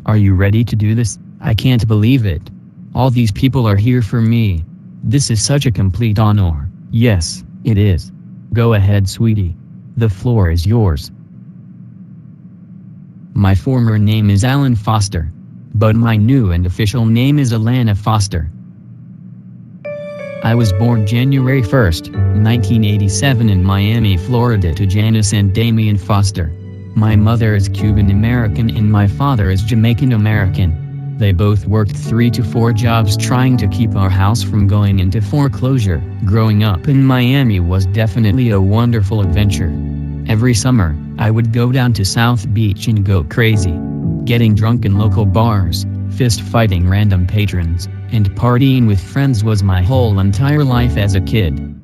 Are you ready to do this? I can't believe it. All these people are here for me. This is such a complete honor. Yes, it is. Go ahead, sweetie. The floor is yours. My former name is Alan Foster. But my new and official name is Alana Foster. I was born January 1st, 1987 in Miami, Florida to Janice and Damian Foster. My mother is Cuban American and my father is Jamaican American. They both worked 3 to 4 jobs trying to keep our house from going into foreclosure. Growing up in Miami was definitely a wonderful adventure. Every summer, I would go down to South Beach and go crazy. Getting drunk in local bars, fist-fighting random patrons, and partying with friends was my whole entire life as a kid.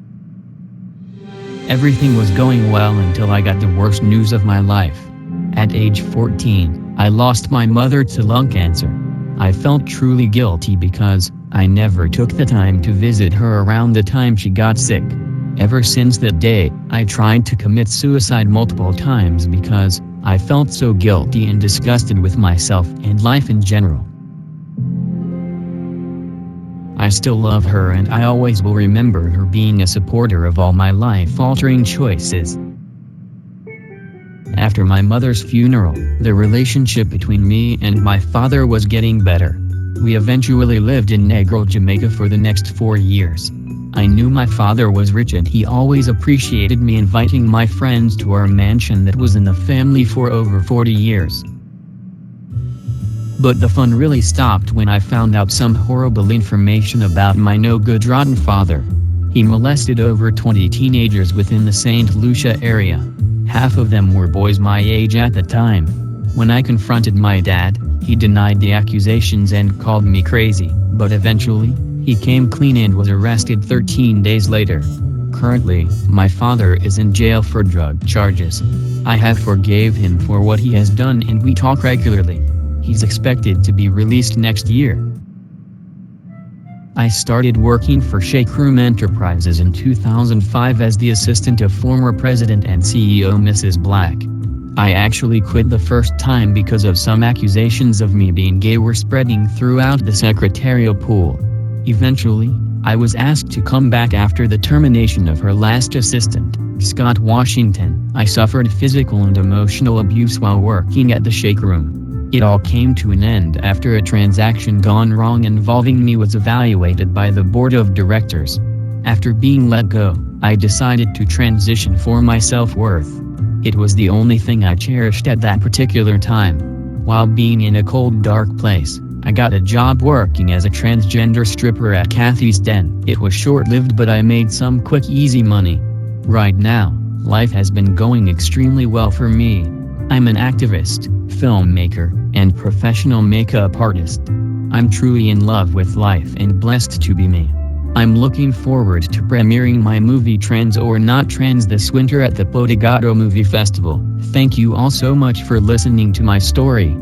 Everything was going well until I got the worst news of my life. At age 14, I lost my mother to lung cancer. I felt truly guilty because I never took the time to visit her around the time she got sick. Ever since that day, I tried to commit suicide multiple times because I felt so guilty and disgusted with myself and life in general. I still love her and I always will remember her being a supporter of all my life-altering choices. After my mother's funeral, the relationship between me and my father was getting better. We eventually lived in Negril, Jamaica for the next 4 years. I knew my father was rich and he always appreciated me inviting my friends to our mansion that was in the family for over 40 years. But the fun really stopped when I found out some horrible information about my no-good rotten father. He molested over 20 teenagers within the St. Lucia area. Half of them were boys my age at the time. When I confronted my dad, he denied the accusations and called me crazy, but eventually, he came clean and was arrested 13 days later. Currently, my father is in jail for drug charges. I have forgave him for what he has done and we talk regularly. He's expected to be released next year. I started working for Shake Room Enterprises in 2005 as the assistant of former president and CEO Mrs. Black. I actually quit the first time because of some accusations of me being gay were spreading throughout the secretarial pool. Eventually, I was asked to come back after the termination of her last assistant, Scott Washington. I suffered physical and emotional abuse while working at the Shake Room. It all came to an end after a transaction gone wrong involving me was evaluated by the board of directors. After being let go, I decided to transition for my self-worth. It was the only thing I cherished at that particular time. While being in a cold, dark place, I got a job working as a transgender stripper at Kathy's Den. It was short-lived but I made some quick, easy money. Right now, life has been going extremely well for me. I'm an activist, filmmaker, and professional makeup artist. I'm truly in love with life and blessed to be me. I'm looking forward to premiering my movie Trans or Not Trans this winter at the ADATO Movie Festival. Thank you all so much for listening to my story.